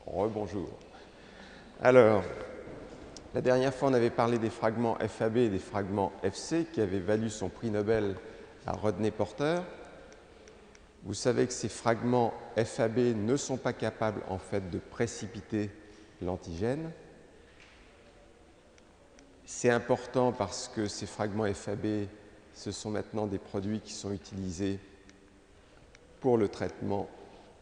Rebonjour. Alors, la dernière fois, on avait parlé des fragments FAB et des fragments FC qui avaient valu son prix Nobel à Rodney Porter. Vous savez que ces fragments FAB ne sont pas capables en fait de précipiter l'antigène. C'est important parce que ces fragments FAB, ce sont maintenant des produits qui sont utilisés pour le traitement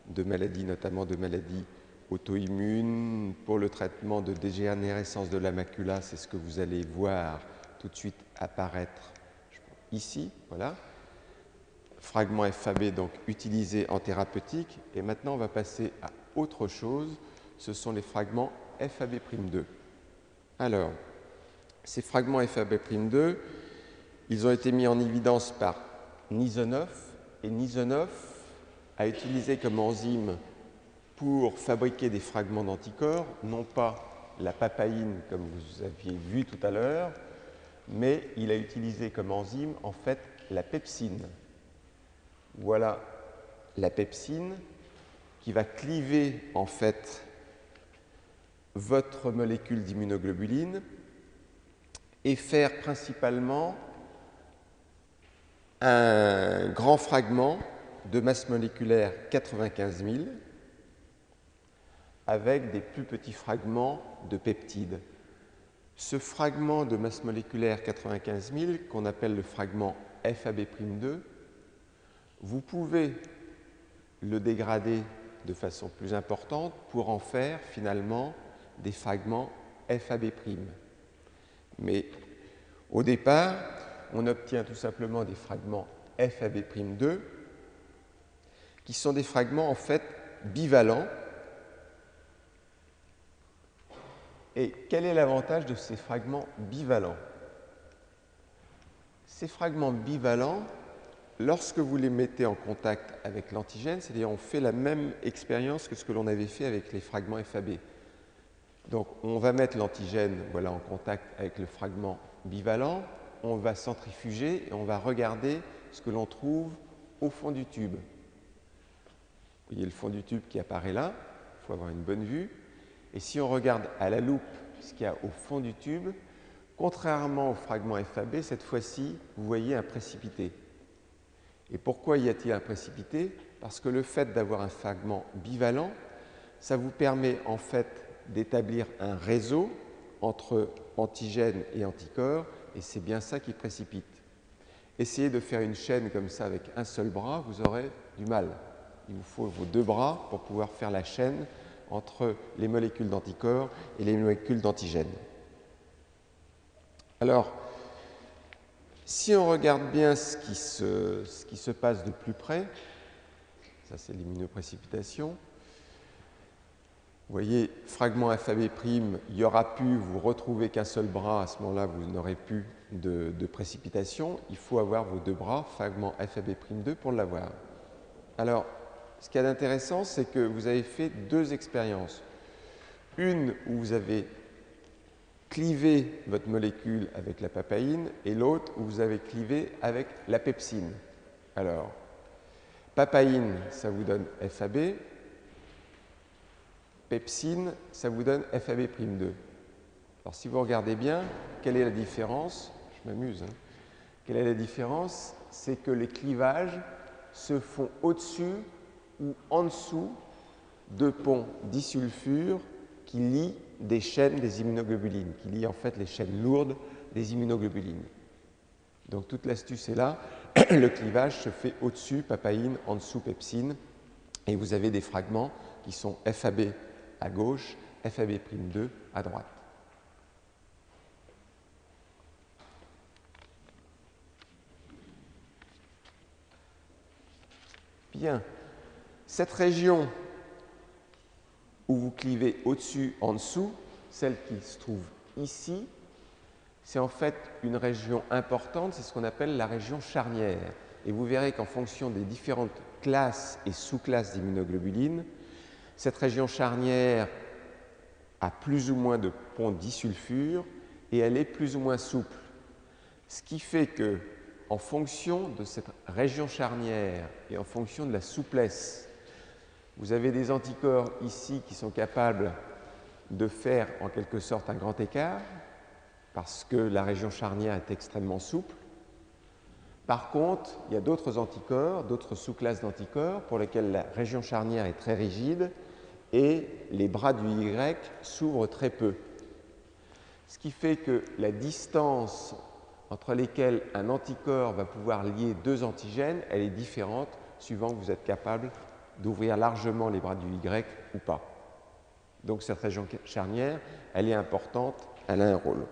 de maladies, notamment de maladies auto-immunes, pour le traitement de dégénérescence de la macula, c'est ce que vous allez voir tout de suite apparaître ici, voilà. Fragments FAB donc utilisés en thérapeutique. Et maintenant, on va passer à autre chose. Ce sont les fragments FAB'2. Alors, ces fragments FAB'2, ils ont été mis en évidence par Nizonov. Et Nizonov a utilisé comme enzyme pour fabriquer des fragments d'anticorps, non pas la papaïne comme vous aviez vu tout à l'heure, mais il a utilisé comme enzyme en fait la pepsine. Voilà la pepsine qui va cliver en fait votre molécule d'immunoglobuline et faire principalement un grand fragment de masse moléculaire 95 000 avec des plus petits fragments de peptides. Ce fragment de masse moléculaire 95 000, qu'on appelle le fragment FAB'2, vous pouvez le dégrader de façon plus importante pour en faire finalement des fragments FAB'. Mais au départ, on obtient tout simplement des fragments FAB'2 qui sont des fragments en fait bivalents. Et quel est l'avantage de ces fragments bivalents? Ces fragments bivalents, lorsque vous les mettez en contact avec l'antigène, c'est-à-dire on fait la même expérience que ce que l'on avait fait avec les fragments FAB. Donc on va mettre l'antigène voilà, en contact avec le fragment bivalent, on va centrifuger et on va regarder ce que l'on trouve au fond du tube. Vous voyez le fond du tube qui apparaît là, il faut avoir une bonne vue. Et si on regarde à la loupe ce qu'il y a au fond du tube, contrairement au fragment FAB, cette fois-ci, vous voyez un précipité. Et pourquoi y a-t-il un précipité? Parce que le fait d'avoir un fragment bivalent, ça vous permet en fait d'établir un réseau entre antigène et anticorps, et c'est bien ça qui précipite. Essayez de faire une chaîne comme ça avec un seul bras, vous aurez du mal. Il vous faut vos deux bras pour pouvoir faire la chaîne entre les molécules d'anticorps et les molécules d'antigène. Alors, si on regarde bien ce qui se passe de plus près, ça c'est l'immunoprécipitation, vous voyez, fragment FAB', il y aura pu vous retrouver qu'un seul bras, à ce moment-là, vous n'aurez plus de précipitation. Il faut avoir vos deux bras, fragment FAB'2, pour l'avoir. Alors, ce qu'il y a d'intéressant, c'est que vous avez fait deux expériences. Une où vous avez clivé votre molécule avec la papaïne et l'autre où vous avez clivé avec la pepsine. Alors, papaïne, ça vous donne FAB. Pepsine, ça vous donne FAB'2. Alors, si vous regardez bien, quelle est la différence? Je m'amuse. Hein. Quelle est la différence? C'est que les clivages se font au-dessus ou en dessous de ponts disulfure qui lient des chaînes des immunoglobulines, qui lient en fait les chaînes lourdes des immunoglobulines. Donc toute l'astuce est là. Le clivage se fait au-dessus papaïne, en dessous pepsine, et vous avez des fragments qui sont FAB à gauche, FAB'2 à droite. Bien. Cette région où vous clivez au-dessus, en dessous, celle qui se trouve ici, c'est en fait une région importante, c'est ce qu'on appelle la région charnière. Et vous verrez qu'en fonction des différentes classes et sous-classes d'immunoglobulines, cette région charnière a plus ou moins de ponts disulfure et elle est plus ou moins souple. Ce qui fait que, en fonction de cette région charnière et en fonction de la souplesse Vous avez des anticorps ici qui sont capables de faire en quelque sorte un grand écart parce que la région charnière est extrêmement souple. Par contre, il y a d'autres anticorps, d'autres sous-classes d'anticorps pour lesquels la région charnière est très rigide et les bras du Y s'ouvrent très peu. Ce qui fait que la distance entre lesquelles un anticorps va pouvoir lier deux antigènes, elle est différente suivant que vous êtes capable d'ouvrir largement les bras du Y ou pas. Donc cette région charnière, elle est importante, elle a un rôle.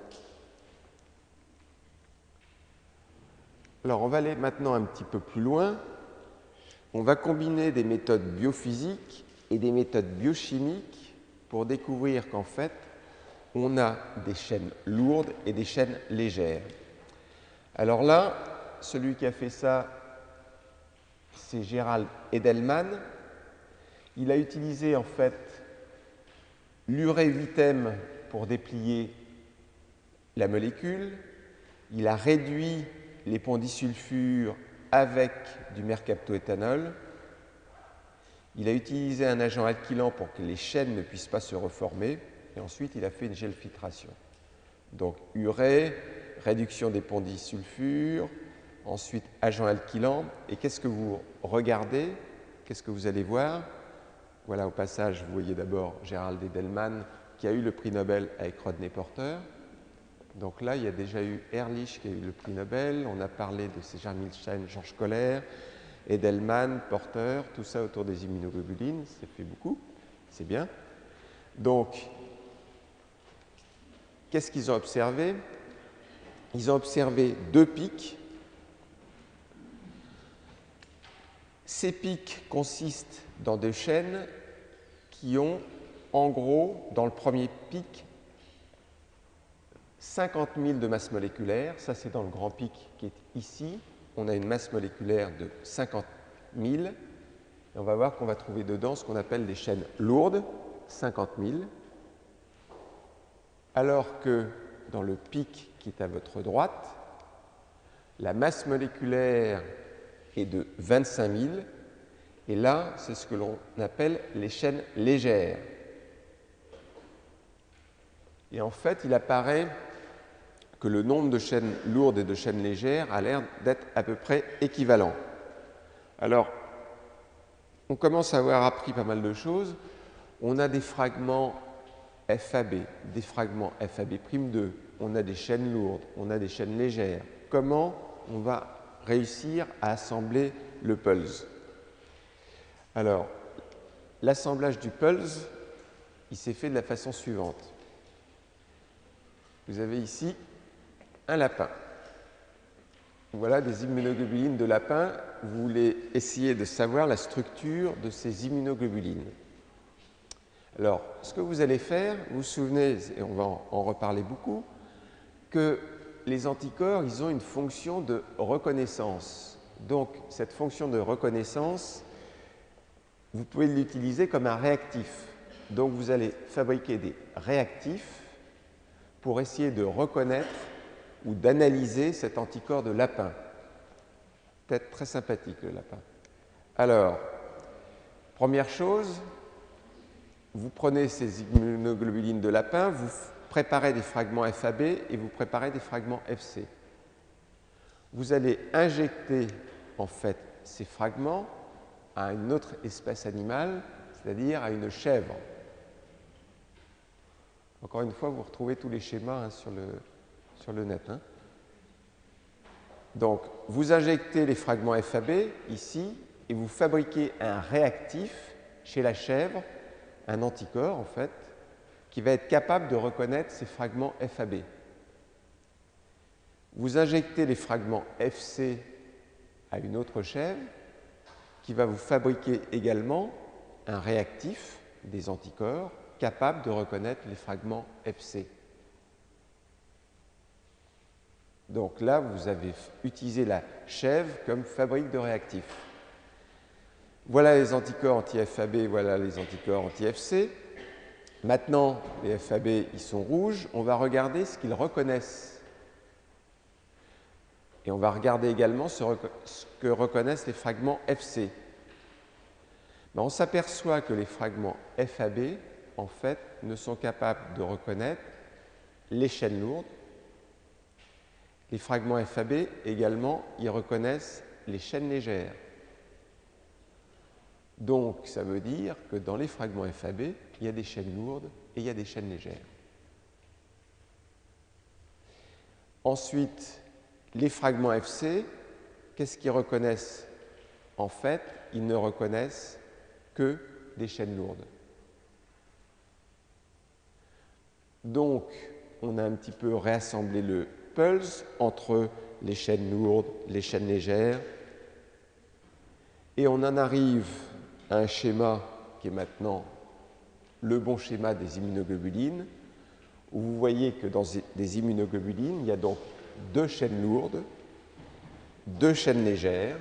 Alors on va aller maintenant un petit peu plus loin. On va combiner des méthodes biophysiques et des méthodes biochimiques pour découvrir qu'en fait, on a des chaînes lourdes et des chaînes légères. Alors là, celui qui a fait ça, c'est Gerald Edelman. Il a utilisé en fait l'urée-8M pour déplier la molécule. Il a réduit les ponts disulfure avec du mercaptoéthanol. Il a utilisé un agent alkylant pour que les chaînes ne puissent pas se reformer. Et ensuite, il a fait une gelfiltration. Donc, urée, réduction des ponts disulfure, ensuite agent alkylant. Et qu'est-ce que vous regardez? Qu'est-ce que vous allez voir? Voilà, au passage, vous voyez d'abord Gerald Edelman qui a eu le prix Nobel avec Rodney Porter. Donc là, il y a déjà eu Ehrlich qui a eu le prix Nobel. On a parlé de César Milstein, Georges Kohler, Edelman, Porter, tout ça autour des immunoglobulines. Ça fait beaucoup, c'est bien. Donc, qu'est-ce qu'ils ont observé? Ils ont observé deux pics. Ces pics consistent dans des chaînes qui ont, en gros, dans le premier pic, 50 000 de masse moléculaire. Ça, c'est dans le grand pic qui est ici. On a une masse moléculaire de 50 000. Et on va voir qu'on va trouver dedans ce qu'on appelle des chaînes lourdes, 50 000. Alors que dans le pic qui est à votre droite, la masse moléculaire est de 25 000. Et là, c'est ce que l'on appelle les chaînes légères. Et en fait, il apparaît que le nombre de chaînes lourdes et de chaînes légères a l'air d'être à peu près équivalent. Alors, on commence à avoir appris pas mal de choses. On a des fragments FAB, des fragments FAB'2, on a des chaînes lourdes, on a des chaînes légères. Comment on va réussir à assembler le pulse? Alors, l'assemblage du pulse, il s'est fait de la façon suivante. Vous avez ici un lapin. Voilà des immunoglobulines de lapin. Vous voulez essayer de savoir la structure de ces immunoglobulines. Alors, ce que vous allez faire, vous vous souvenez, et on va en reparler beaucoup, que les anticorps, ils ont une fonction de reconnaissance. Donc, cette fonction de reconnaissance, vous pouvez l'utiliser comme un réactif. Donc, vous allez fabriquer des réactifs pour essayer de reconnaître ou d'analyser cet anticorps de lapin. Peut-être très sympathique, le lapin. Alors, première chose, vous prenez ces immunoglobulines de lapin, vous préparez des fragments FAB et vous préparez des fragments FC. Vous allez injecter en fait ces fragments à une autre espèce animale, c'est-à-dire à une chèvre. Encore une fois, vous retrouvez tous les schémas sur le net. Donc, vous injectez les fragments FAB ici et vous fabriquez un réactif chez la chèvre, un anticorps en fait, qui va être capable de reconnaître ces fragments FAB. Vous injectez les fragments FC à une autre chèvre qui va vous fabriquer également un réactif, des anticorps, capable de reconnaître les fragments FC. Donc là, vous avez utilisé la chèvre comme fabrique de réactifs. Voilà les anticorps anti-FAB, voilà les anticorps anti-FC. Maintenant, les FAB, ils sont rouges. On va regarder ce qu'ils reconnaissent. Et on va regarder également ce que reconnaissent les fragments FC. on s'aperçoit que les fragments FAB, en fait, ne sont capables de reconnaître les chaînes lourdes. Les fragments FAB, également, ils reconnaissent les chaînes légères. Donc, ça veut dire que dans les fragments FAB, il y a des chaînes lourdes et il y a des chaînes légères. Ensuite, les fragments FC, qu'est-ce qu'ils reconnaissent? En fait, ils ne reconnaissent que des chaînes lourdes. Donc, on a un petit peu réassemblé le puzzle entre les chaînes lourdes, les chaînes légères, et on en arrive à un schéma qui est maintenant le bon schéma des immunoglobulines, où vous voyez que dans des immunoglobulines, il y a donc 2 chaînes lourdes, 2 chaînes légères,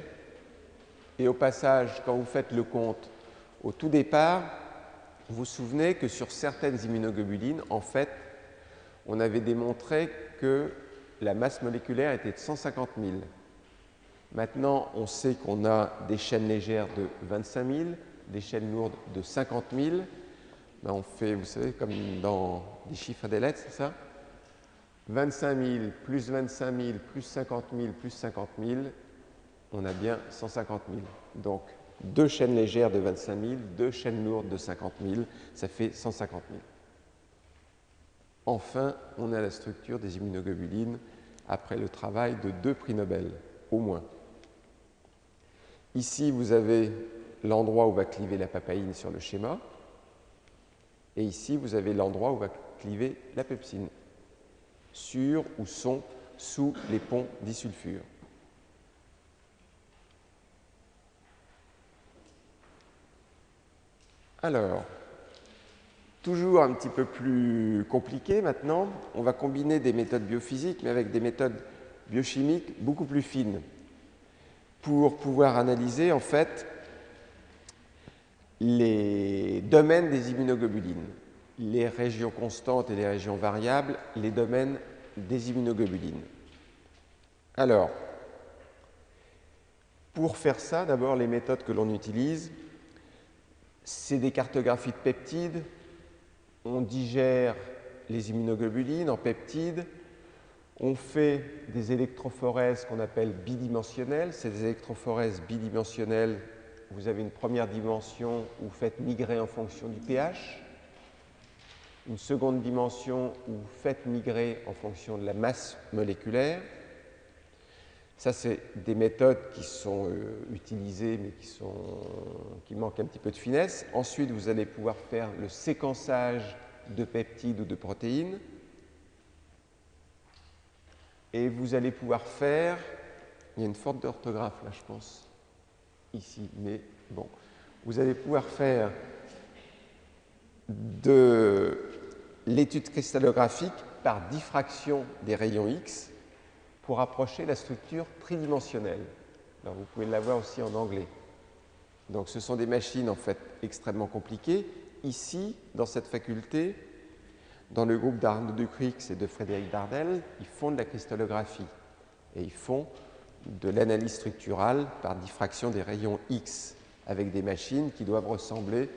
et au passage, quand vous faites le compte au tout départ, vous vous souvenez que sur certaines immunoglobulines, en fait, on avait démontré que la masse moléculaire était de 150 000. Maintenant, on sait qu'on a des chaînes légères de 25 000, des chaînes lourdes de 50 000. Ben, on fait, vous savez, comme dans des chiffres et des lettres, c'est ça? 25 000 plus 25 000 plus 50 000 plus 50 000, on a bien 150 000. Donc, 2 chaînes légères de 25 000, 2 chaînes lourdes de 50 000, ça fait 150 000. Enfin, on a la structure des immunoglobulines après le travail de 2 prix Nobel, au moins. Ici, vous avez l'endroit où va cliver la papaïne sur le schéma. Et ici, vous avez l'endroit où va cliver la pepsine, sur ou sont sous les ponts disulfure. Alors, toujours un petit peu plus compliqué maintenant, on va combiner des méthodes biophysiques, mais avec des méthodes biochimiques beaucoup plus fines, pour pouvoir analyser en fait les domaines des immunoglobulines, les régions constantes et les régions variables, les domaines des immunoglobulines. Alors, pour faire ça, d'abord, les méthodes que l'on utilise, c'est des cartographies de peptides. On digère les immunoglobulines en peptides. On fait des électrophorèses qu'on appelle bidimensionnelles. Ces électrophorèses bidimensionnelles, vous avez une première dimension où vous faites migrer en fonction du pH. Une seconde dimension où vous faites migrer en fonction de la masse moléculaire. Ça, c'est des méthodes qui sont utilisées, mais qui manquent un petit peu de finesse. Ensuite, vous allez pouvoir faire le séquençage de peptides ou de protéines. Et vous allez pouvoir faire, il y a une faute d'orthographe là, je pense, ici, mais bon, vous allez pouvoir faire de l'étude cristallographique par diffraction des rayons X pour approcher la structure tridimensionnelle. Alors, vous pouvez l'avoir aussi en anglais. Donc, ce sont des machines en fait extrêmement compliquées. Ici, dans cette faculté, dans le groupe d'Arnaud Ducrix et de Frédéric Dardel, ils font de la cristallographie et ils font de l'analyse structurale par diffraction des rayons X avec des machines qui doivent ressembler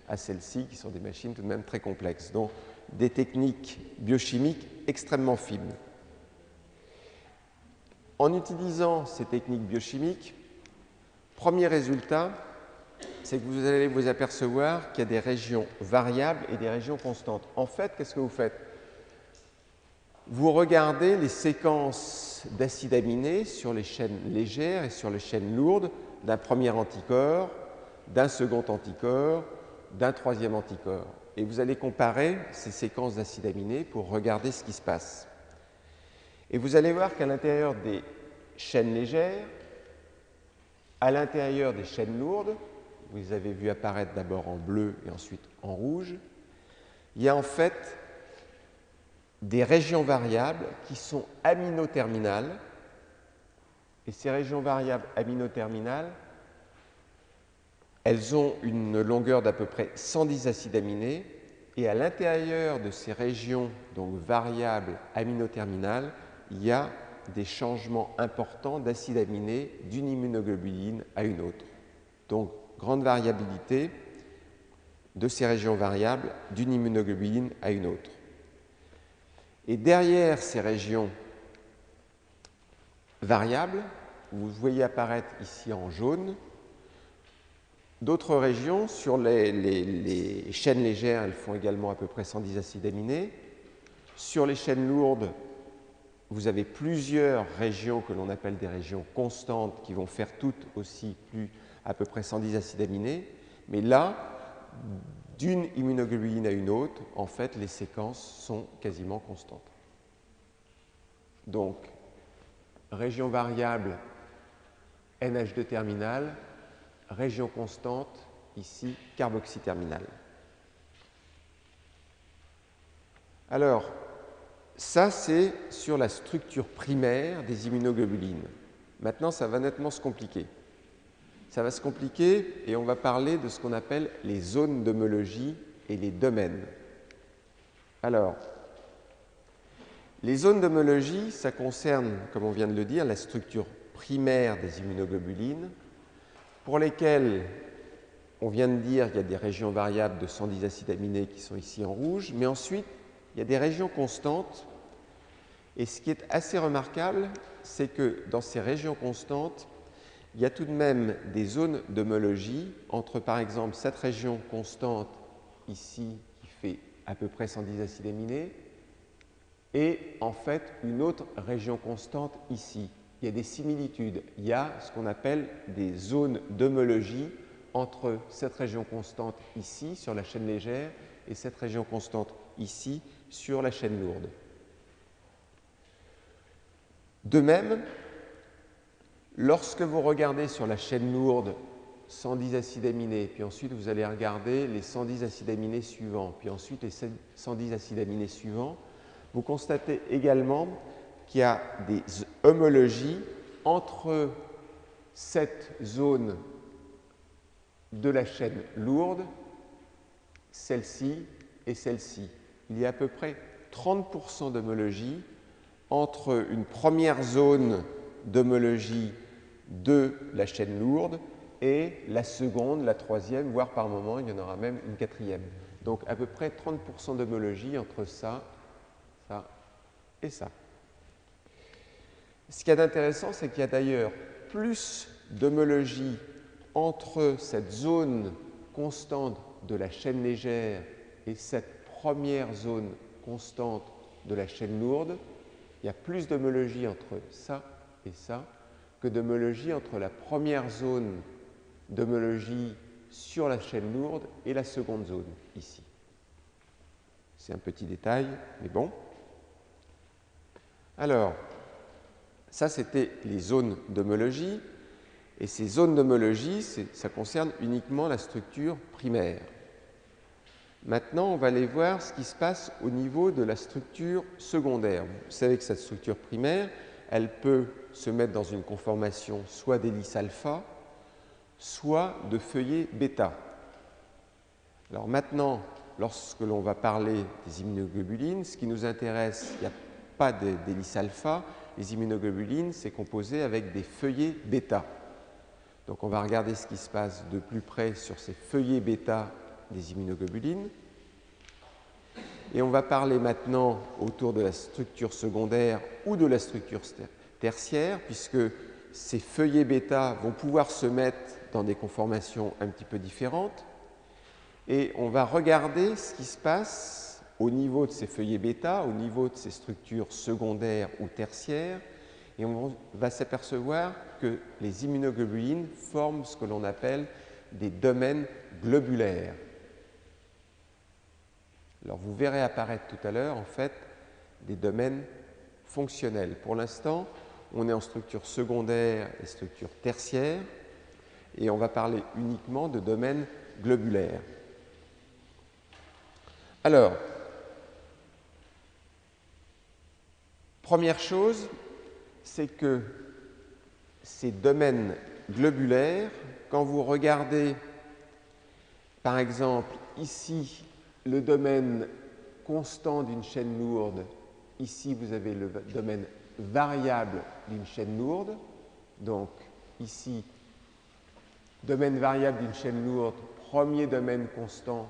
à celles-ci, qui sont des machines tout de même très complexes. Donc, des techniques biochimiques extrêmement fines. En utilisant ces techniques biochimiques, premier résultat, c'est que vous allez vous apercevoir qu'il y a des régions variables et des régions constantes. En fait, qu'est-ce que vous faites? Vous regardez les séquences d'acides aminés sur les chaînes légères et sur les chaînes lourdes d'un premier anticorps, d'un second anticorps, d'un troisième anticorps. Et vous allez comparer ces séquences d'acides aminés pour regarder ce qui se passe. Et vous allez voir qu'à l'intérieur des chaînes légères, à l'intérieur des chaînes lourdes, vous les avez vues apparaître d'abord en bleu et ensuite en rouge, il y a en fait des régions variables qui sont aminoterminales. Et ces régions variables aminoterminales, elles ont une longueur d'à peu près 110 acides aminés. Et à l'intérieur de ces régions donc variables aminoterminales, il y a des changements importants d'acides aminés d'une immunoglobuline à une autre. Donc, grande variabilité de ces régions variables d'une immunoglobuline à une autre. Et derrière ces régions variables, vous voyez apparaître ici en jaune, d'autres régions. Sur les chaînes légères, elles font également à peu près 110 acides aminés. Sur les chaînes lourdes, vous avez plusieurs régions que l'on appelle des régions constantes qui vont faire toutes aussi à peu près 110 acides aminés. Mais là, d'une immunoglobuline à une autre, en fait, les séquences sont quasiment constantes. Donc, région variable, NH2 terminal, région constante, ici, carboxyterminal. Alors, ça, c'est sur la structure primaire des immunoglobulines. Maintenant, ça va nettement se compliquer. Ça va se compliquer et on va parler de ce qu'on appelle les zones d'homologie et les domaines. Alors, les zones d'homologie, ça concerne, comme on vient de le dire, la structure primaire des immunoglobulines, pour lesquelles on vient de dire qu'il y a des régions variables de 110 acides aminés qui sont ici en rouge, mais ensuite, il y a des régions constantes. Et ce qui est assez remarquable, c'est que dans ces régions constantes, il y a tout de même des zones d'homologie entre, par exemple, cette région constante ici qui fait à peu près 110 acides aminés et en fait une autre région constante ici. Il y a des similitudes. Il y a ce qu'on appelle des zones d'homologie entre cette région constante ici sur la chaîne légère et cette région constante ici sur la chaîne lourde. De même, lorsque vous regardez sur la chaîne lourde 110 acides aminés, puis ensuite vous allez regarder les 110 acides aminés suivants, puis ensuite les 110 acides aminés suivants, vous constatez également qu'il y a des homologies entre cette zone de la chaîne lourde, celle-ci et celle-ci. Il y a à peu près 30% d'homologie entre une première zone d'homologie de la chaîne lourde et la seconde, la troisième, voire par moment, il y en aura même une quatrième. Donc à peu près 30% d'homologie entre ça, ça et ça. Ce qu'il y a d'intéressant, c'est qu'il y a d'ailleurs plus d'homologie entre cette zone constante de la chaîne légère et cette première zone constante de la chaîne lourde. Il y a plus d'homologie entre ça et ça que d'homologie entre la première zone d'homologie sur la chaîne lourde et la seconde zone, ici. C'est un petit détail, mais bon. Alors, ça, c'était les zones d'homologie. Et ces zones d'homologie, ça concerne uniquement la structure primaire. Maintenant, on va aller voir ce qui se passe au niveau de la structure secondaire. Vous savez que cette structure primaire, elle peut se mettre dans une conformation soit d'hélice alpha, soit de feuillet bêta. Alors maintenant, lorsque l'on va parler des immunoglobulines, ce qui nous intéresse, il n'y a pas d'hélice alpha. Les immunoglobulines, c'est composé avec des feuillets bêta. Donc on va regarder ce qui se passe de plus près sur ces feuillets bêta des immunoglobulines. Et on va parler maintenant autour de la structure secondaire ou de la structure tertiaire, puisque ces feuillets bêta vont pouvoir se mettre dans des conformations un petit peu différentes. Et on va regarder ce qui se passe au niveau de ces feuillets bêta, au niveau de ces structures secondaires ou tertiaires. Et on va s'apercevoir que les immunoglobulines forment ce que l'on appelle des domaines globulaires. Alors vous verrez apparaître tout à l'heure, en fait, des domaines fonctionnels. Pour l'instant, on est en structure secondaire et structure tertiaire, et on va parler uniquement de domaines globulaires. Alors, première chose, c'est que ces domaines globulaires, quand vous regardez, par exemple, ici, le domaine constant d'une chaîne lourde, ici, vous avez le domaine variable d'une chaîne lourde. Donc, ici, Domaine variable d'une chaîne lourde, premier domaine constant,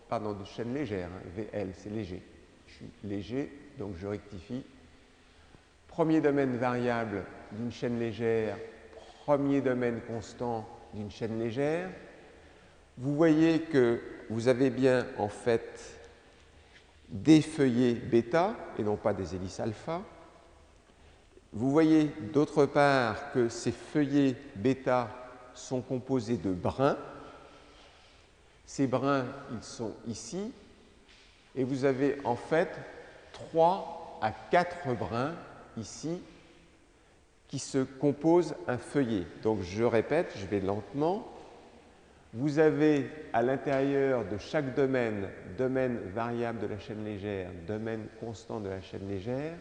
pardon, de chaîne légère, hein, VL, c'est léger. Je suis léger, donc je rectifie. Premier domaine variable d'une chaîne légère, premier domaine constant d'une chaîne légère. Vous voyez que vous avez bien en fait des feuillets bêta et non pas des hélices alpha. Vous voyez d'autre part que ces feuillets bêta sont composés de brins. Ces brins, ils sont ici. Et vous avez en fait 3 à 4 brins ici qui se composent un feuillet. Donc je répète, je vais lentement. Vous avez à l'intérieur de chaque domaine, domaine variable de la chaîne légère, domaine constant de la chaîne légère.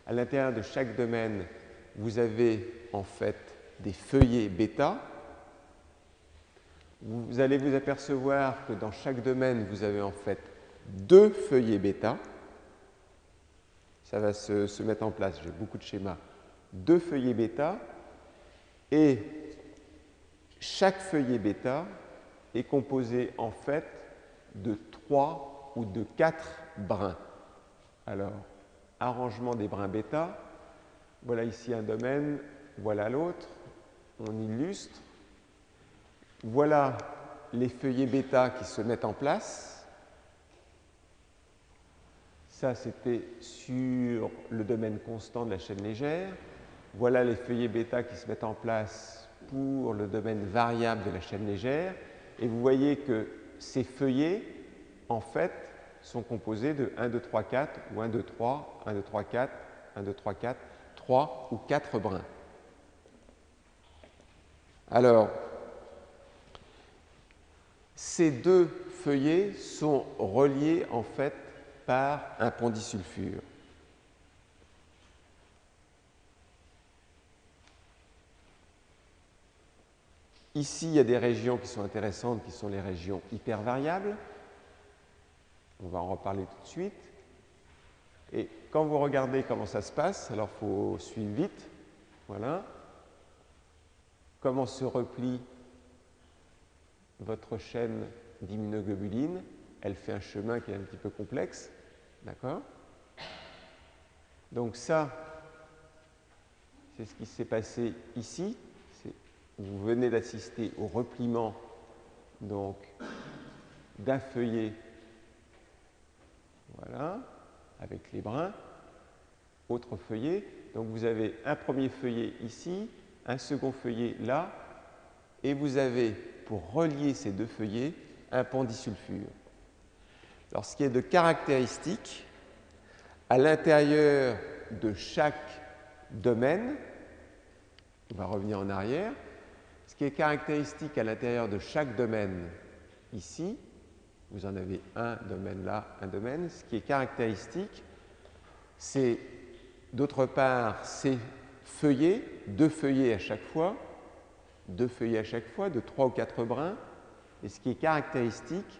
À l'intérieur de chaque domaine, vous avez en fait des feuillets bêta. Vous allez vous apercevoir que dans chaque domaine, vous avez en fait 2 feuillets bêta. Ça va se mettre en place, j'ai beaucoup de schémas. 2 feuillets bêta. Et chaque feuillet bêta est composé en fait de 3 ou de 4 brins. Alors, arrangement des brins bêta. Voilà ici un domaine, voilà l'autre. On illustre. Voilà les feuillets bêta qui se mettent en place. Ça, c'était sur le domaine constant de la chaîne légère. Voilà les feuillets bêta qui se mettent en place pour le domaine variable de la chaîne légère. Et vous voyez que ces feuillets, en fait, sont composés de 1, 2, 3, 4 ou 1, 2, 3, 1, 2, 3, 4, 1, 2, 3, 4, 3 ou 4 brins. Alors, ces 2 feuillets sont reliés en fait par un pont disulfure. Ici, il y a des régions qui sont intéressantes, qui sont les régions hypervariables. On va en reparler tout de suite. Et quand vous regardez comment ça se passe, alors il faut suivre vite. Voilà. Comment se replie votre chaîne d'immunoglobuline. Elle fait un chemin qui est un petit peu complexe. D'accord? Donc ça, c'est ce qui s'est passé ici. Vous venez d'assister au repliement donc d'un feuillet, voilà, avec les brins, autre feuillet. Donc vous avez un premier feuillet ici, un second feuillet là, et vous avez, pour relier ces 2 feuillets, un pont disulfure. Alors ce qui est de caractéristique, à l'intérieur de chaque domaine, on va revenir en arrière, ce qui est caractéristique à l'intérieur de chaque domaine ici, vous en avez un domaine là, un domaine, ce qui est caractéristique, c'est d'autre part ces feuillets, 2 feuillets à chaque fois, 2 feuillets à chaque fois, de 3 ou 4 brins, et ce qui est caractéristique,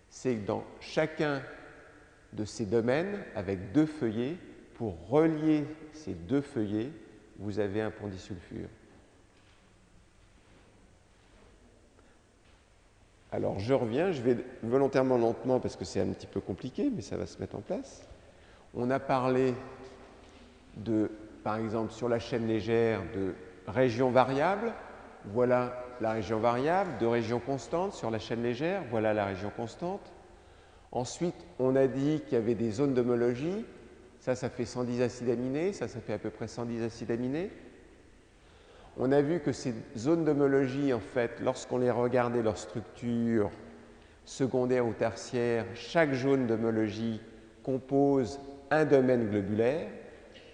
c'est que dans chacun de ces domaines, avec 2 feuillets, pour relier ces 2 feuillets, vous avez un pont disulfure. Alors je reviens, je vais volontairement lentement parce que c'est un petit peu compliqué, mais ça va se mettre en place. On a parlé de, par exemple, sur la chaîne légère, de régions variables. Voilà la région variable, de régions constantes sur la chaîne légère. Voilà la région constante. Ensuite, on a dit qu'il y avait des zones d'homologie. Ça fait 110 acides aminés. Ça fait à peu près 110 acides aminés. On a vu que ces zones d'homologie, en fait, lorsqu'on les regardait leur structure secondaire ou tertiaire, chaque zone d'homologie compose un domaine globulaire.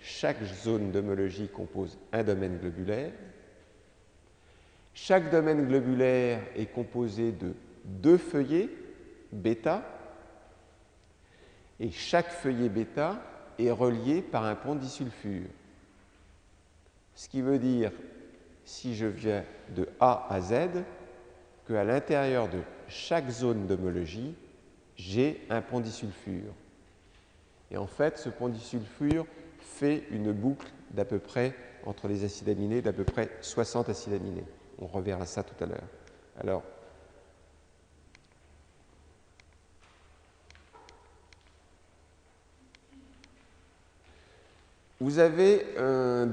Chaque zone d'homologie compose un domaine globulaire. Chaque domaine globulaire est composé de 2 feuillets bêta. Et chaque feuillet bêta est relié par un pont disulfure. Ce qui veut dire, si je viens de A à Z, qu'à l'intérieur de chaque zone d'homologie, j'ai un pont disulfure. Et en fait, ce pont disulfure fait une boucle d'à peu près, entre les acides aminés, d'à peu près 60 acides aminés. On reverra ça tout à l'heure. Alors, vous avez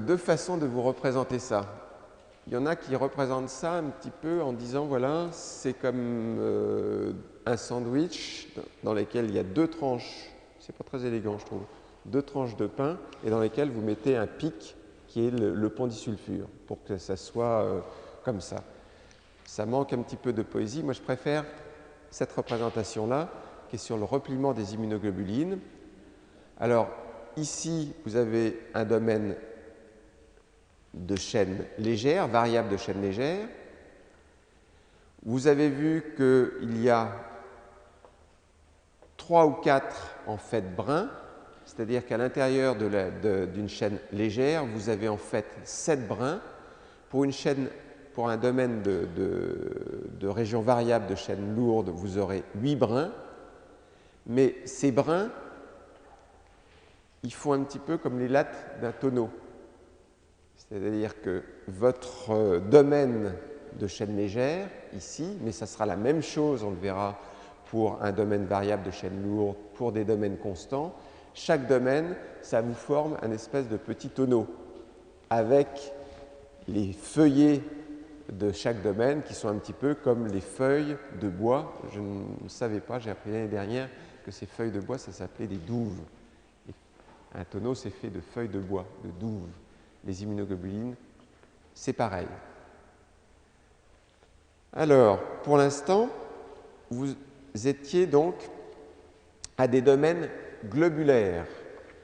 deux façons de vous représenter ça. Il y en a qui représentent ça un petit peu en disant, voilà, c'est comme un sandwich dans lequel il y a deux tranches, c'est pas très élégant je trouve, deux tranches de pain et dans lesquelles vous mettez un pic qui est le pont disulfure pour que ça soit comme ça. Ça manque un petit peu de poésie. Moi, je préfère cette représentation-là qui est sur le repliement des immunoglobulines. Alors, ici, vous avez un domaine de chaîne légère, variable de chaîne légère. Vous avez vu qu'il y a 3 ou 4 en fait brins, c'est-à-dire qu'à l'intérieur d'une chaîne légère, vous avez en fait 7 brins. Pour un domaine de région variable de chaîne lourde, vous aurez 8 brins. Mais ces brins, ils font un petit peu comme les lattes d'un tonneau. C'est-à-dire que votre domaine de chaîne légère, ici, mais ça sera la même chose, on le verra, pour un domaine variable de chaîne lourde, pour des domaines constants. Chaque domaine, ça vous forme un espèce de petit tonneau avec les feuillets de chaque domaine qui sont un petit peu comme les feuilles de bois. Je ne savais pas, j'ai appris l'année dernière que ces feuilles de bois, ça s'appelait des douves. Et un tonneau, c'est fait de feuilles de bois, de douves. Les immunoglobulines, c'est pareil. Alors, pour l'instant, vous étiez donc à des domaines globulaires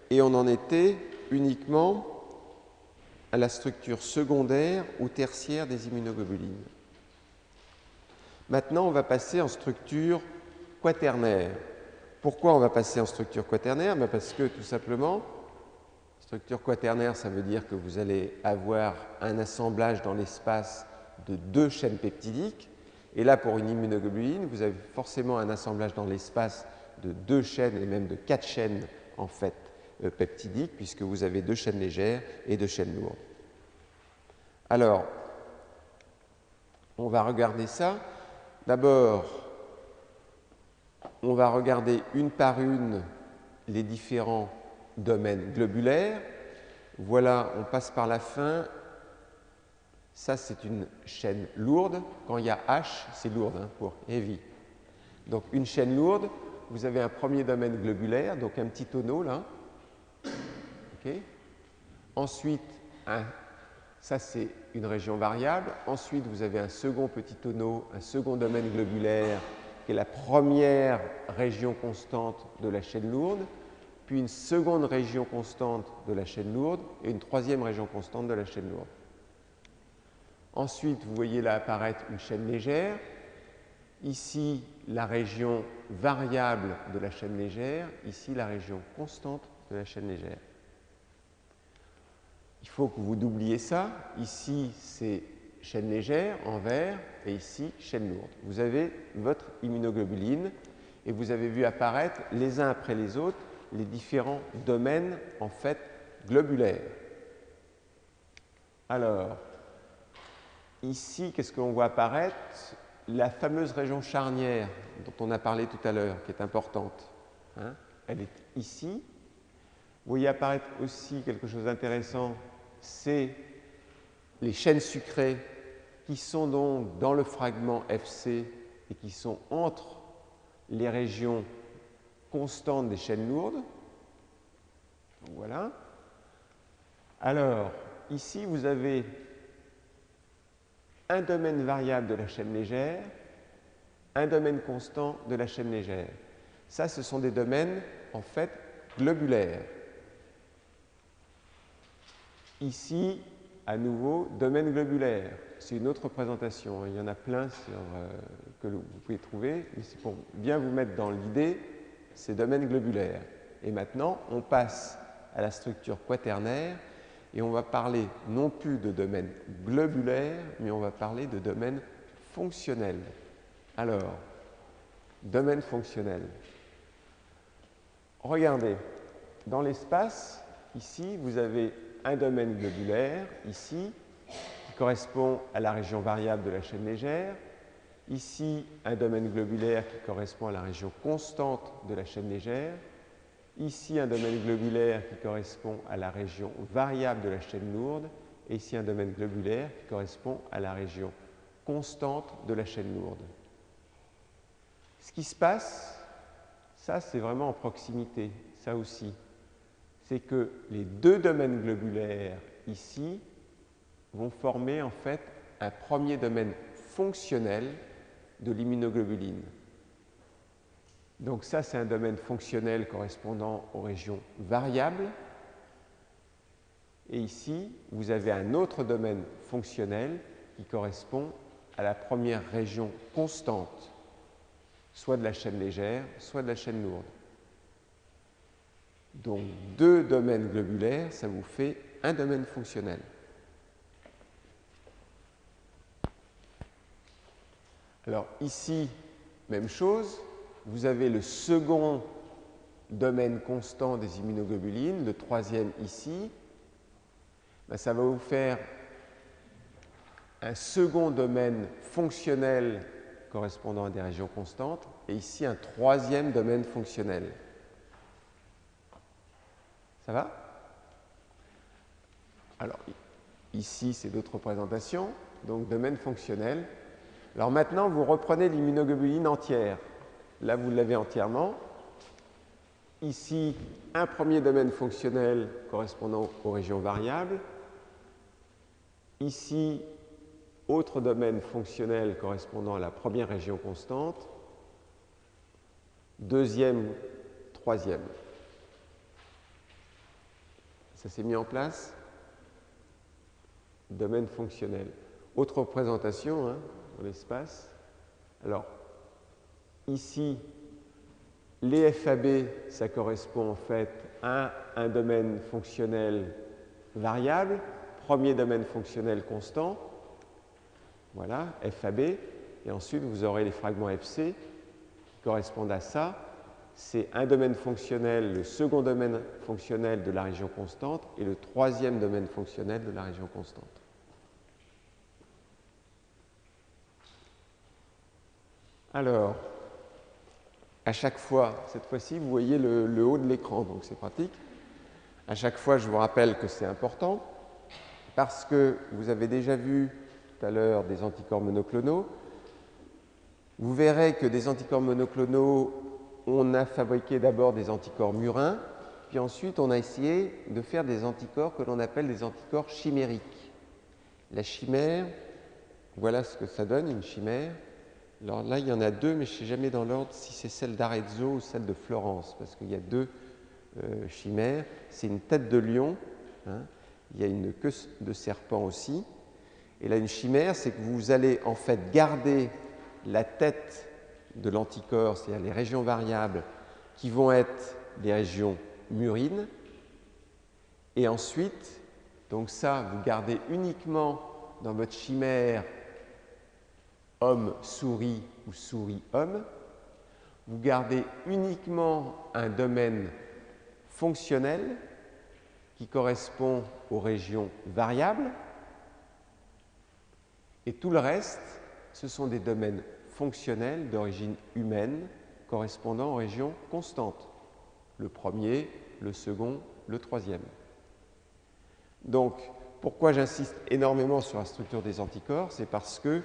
et on en était uniquement à la structure secondaire ou tertiaire des immunoglobulines. Maintenant, on va passer en structure quaternaire. Pourquoi on va passer en structure quaternaire? Parce que tout simplement, structure quaternaire, ça veut dire que vous allez avoir un assemblage dans l'espace de 2 chaînes peptidiques. Et là, pour une immunoglobuline, vous avez forcément un assemblage dans l'espace de 2 chaînes et même de 4 chaînes en fait peptidiques, puisque vous avez 2 chaînes légères et 2 chaînes lourdes. Alors, on va regarder ça. D'abord, on va regarder une par une les différents domaines globulaires. Voilà, on passe par la fin. Ça, c'est une chaîne lourde. Quand il y a H, c'est lourde hein, pour heavy. Donc, une chaîne lourde, vous avez un premier domaine globulaire, donc un petit tonneau là. Okay. Ensuite, ça c'est une région variable. Ensuite, vous avez un second petit tonneau, un second domaine globulaire qui est la première région constante de la chaîne lourde, puis une seconde région constante de la chaîne lourde et une troisième région constante de la chaîne lourde. Ensuite, vous voyez là apparaître une chaîne légère. Ici, la région variable de la chaîne légère. Ici, la région constante de la chaîne légère. Il faut que vous doubliez ça. Ici, c'est chaîne légère en vert et ici, chaîne lourde. Vous avez votre immunoglobuline et vous avez vu apparaître les uns après les autres les différents domaines en fait globulaires. Alors, ici, qu'est-ce qu'on voit apparaître? La fameuse région charnière dont on a parlé tout à l'heure, qui est importante. Hein, elle est ici. Vous voyez apparaître aussi quelque chose d'intéressant, c'est les chaînes sucrées qui sont donc dans le fragment FC et qui sont entre les régions constantes des chaînes lourdes. Donc, voilà. Alors, ici, vous avez un domaine variable de la chaîne légère, un domaine constant de la chaîne légère. Ça, ce sont des domaines, en fait, globulaires. Ici, à nouveau, domaine globulaire. C'est une autre représentation. Il y en a plein que vous pouvez trouver, mais c'est pour bien vous mettre dans l'idée, ces domaines globulaires. Et maintenant, on passe à la structure quaternaire et on va parler non plus de domaine globulaire, mais on va parler de domaine fonctionnel. Alors, domaine fonctionnel. Regardez, dans l'espace, ici, vous avez un domaine globulaire, ici, qui correspond à la région variable de la chaîne légère, Ici, un domaine globulaire qui correspond à la région constante de la chaîne légère. Ici, un domaine globulaire qui correspond à la région variable de la chaîne lourde. Et ici, un domaine globulaire qui correspond à la région constante de la chaîne lourde. Ce qui se passe, ça c'est vraiment en proximité, ça aussi, c'est que les deux domaines globulaires ici vont former en fait un premier domaine fonctionnel de l'immunoglobuline. Donc ça, c'est un domaine fonctionnel correspondant aux régions variables. Et ici, vous avez un autre domaine fonctionnel qui correspond à la première région constante, soit de la chaîne légère, soit de la chaîne lourde. Donc deux domaines globulaires, ça vous fait un domaine fonctionnel. Alors ici, même chose, vous avez le second domaine constant des immunoglobulines, le troisième ici. Ben, ça va vous faire un second domaine fonctionnel correspondant à des régions constantes, et ici un troisième domaine fonctionnel. Ça va? Alors, ici, c'est d'autres représentations, donc domaine fonctionnel. Alors maintenant, vous reprenez l'immunoglobuline entière. Là, vous l'avez entièrement. Ici, un premier domaine fonctionnel correspondant aux régions variables. Ici, autre domaine fonctionnel correspondant à la première région constante. Deuxième, troisième. Ça s'est mis en place. Domaine fonctionnel. Autre représentation dans l'espace. Alors, ici, les FAB, ça correspond en fait à un domaine fonctionnel variable, premier domaine fonctionnel constant, voilà, FAB, et ensuite vous aurez les fragments FC qui correspondent à ça. C'est un domaine fonctionnel, le second domaine fonctionnel de la région constante et le troisième domaine fonctionnel de la région constante. Alors, à chaque fois, cette fois-ci, vous voyez le haut de l'écran, donc c'est pratique. À chaque fois, je vous rappelle que c'est important parce que vous avez déjà vu tout à l'heure des anticorps monoclonaux. Vous verrez que des anticorps monoclonaux, on a fabriqué d'abord des anticorps murins, puis ensuite on a essayé de faire des anticorps que l'on appelle des anticorps chimériques. La chimère, voilà ce que ça donne, une chimère. Alors là, il y en a deux, mais je ne sais jamais dans l'ordre si c'est celle d'Arezzo ou celle de Florence, parce qu'il y a deux chimères. C'est une tête de lion, il y a une queue de serpent aussi. Et là, une chimère, c'est que vous allez en fait garder la tête de l'anticorps, c'est-à-dire les régions variables, qui vont être les régions murines. Et ensuite, donc ça, vous gardez uniquement dans votre chimère homme-souris ou souris-homme. Vous gardez uniquement un domaine fonctionnel qui correspond aux régions variables. Et tout le reste, ce sont des domaines fonctionnels d'origine humaine correspondant aux régions constantes. Le premier, le second, le troisième. Donc, pourquoi j'insiste énormément sur la structure des anticorps? C'est parce que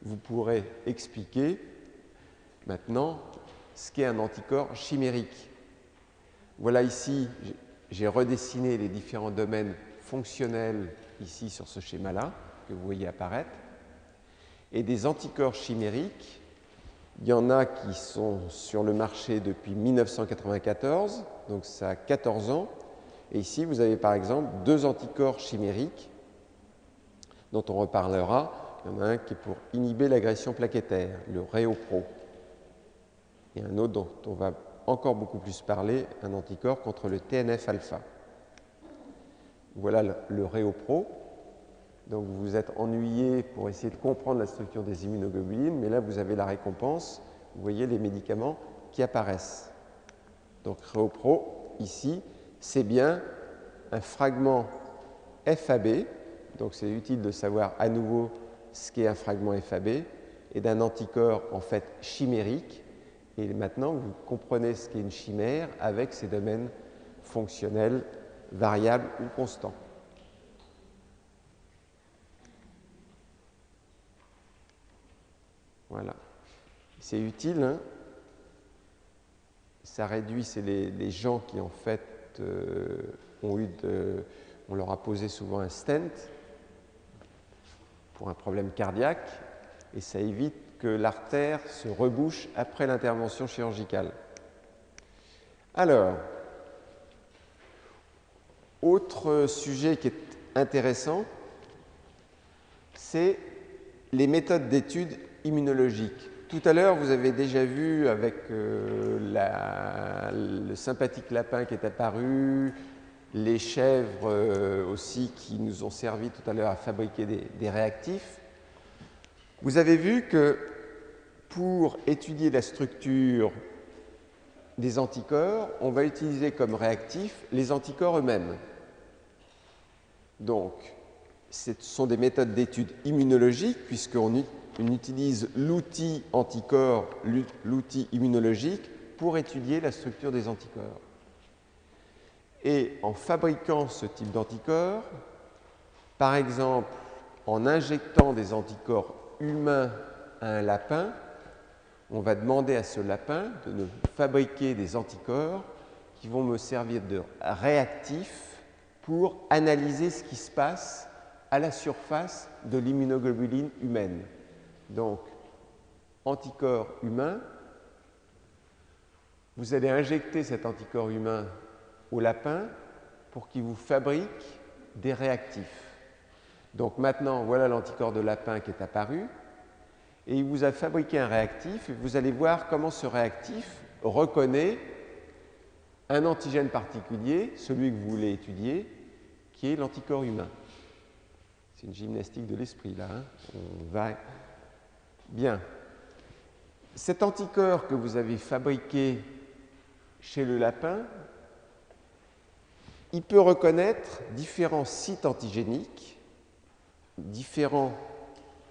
vous pourrez expliquer maintenant ce qu'est un anticorps chimérique. Voilà ici, j'ai redessiné les différents domaines fonctionnels ici sur ce schéma-là que vous voyez apparaître. Et des anticorps chimériques, il y en a qui sont sur le marché depuis 1994, donc ça a 14 ans. Et ici, vous avez par exemple deux anticorps chimériques dont on reparlera. Il y en a un qui est pour inhiber l'agression plaquettaire, le Réopro. Et un autre dont on va encore beaucoup plus parler, un anticorps contre le TNF-alpha. Voilà le Réopro. Donc vous vous êtes ennuyé pour essayer de comprendre la structure des immunoglobulines, mais là vous avez la récompense. Vous voyez les médicaments qui apparaissent. Donc Réopro, ici, c'est bien un fragment FAB. Donc c'est utile de savoir à nouveau ce qu'est un fragment FAB. et d'un anticorps en fait chimérique. Et maintenant, vous comprenez ce qu'est une chimère avec ses domaines fonctionnels, variables ou constants. Voilà. C'est utile, hein? Ça réduit, c'est les gens qui en fait on leur a posé souvent un stent pour un problème cardiaque et ça évite que l'artère se rebouche après l'intervention chirurgicale. Alors, autre sujet qui est intéressant, c'est les méthodes d'études immunologiques. Tout à l'heure, vous avez déjà vu avec le sympathique lapin qui est apparu, les chèvres aussi qui nous ont servi tout à l'heure à fabriquer des réactifs. Vous avez vu que pour étudier la structure des anticorps, on va utiliser comme réactif les anticorps eux-mêmes. Donc, ce sont des méthodes d'études immunologiques puisqu'on utilise l'outil anticorps, l'outil immunologique pour étudier la structure des anticorps. Et en fabriquant ce type d'anticorps, par exemple en injectant des anticorps humains à un lapin, on va demander à ce lapin de nous fabriquer des anticorps qui vont me servir de réactifs pour analyser ce qui se passe à la surface de l'immunoglobuline humaine. Donc, anticorps humain, vous allez injecter cet anticorps humain au lapin pour qu'il vous fabrique des réactifs. Donc maintenant, voilà l'anticorps de lapin qui est apparu et il vous a fabriqué un réactif et vous allez voir comment ce réactif reconnaît un antigène particulier, celui que vous voulez étudier, qui est l'anticorps humain. C'est une gymnastique de l'esprit là, hein. On va bien. Cet anticorps que vous avez fabriqué chez le lapin, il peut reconnaître différents sites antigéniques, différents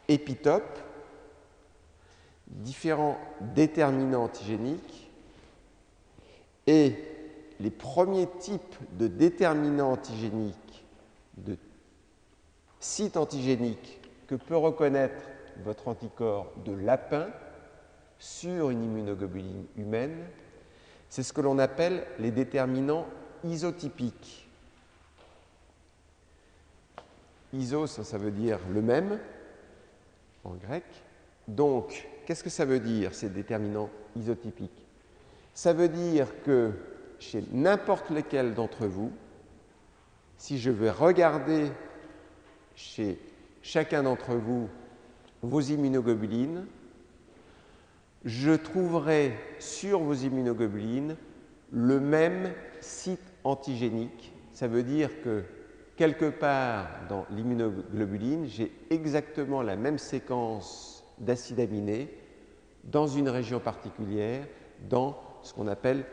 épitopes, différents déterminants antigéniques et les premiers types de déterminants antigéniques, de sites antigéniques que peut reconnaître votre anticorps de lapin sur une immunoglobuline humaine, c'est ce que l'on appelle les déterminants isotypiques. Iso, ça veut dire le même en grec. Donc, qu'est-ce que ça veut dire, ces déterminants isotypiques? Ça veut dire que chez n'importe lequel d'entre vous, si je vais regarder chez chacun d'entre vous vos immunoglobulines, je trouverai sur vos immunoglobulines le même site antigénique. Ça veut dire que quelque part dans l'immunoglobuline, j'ai exactement la même séquence d'acides aminés dans une région particulière, dans ce qu'on appelle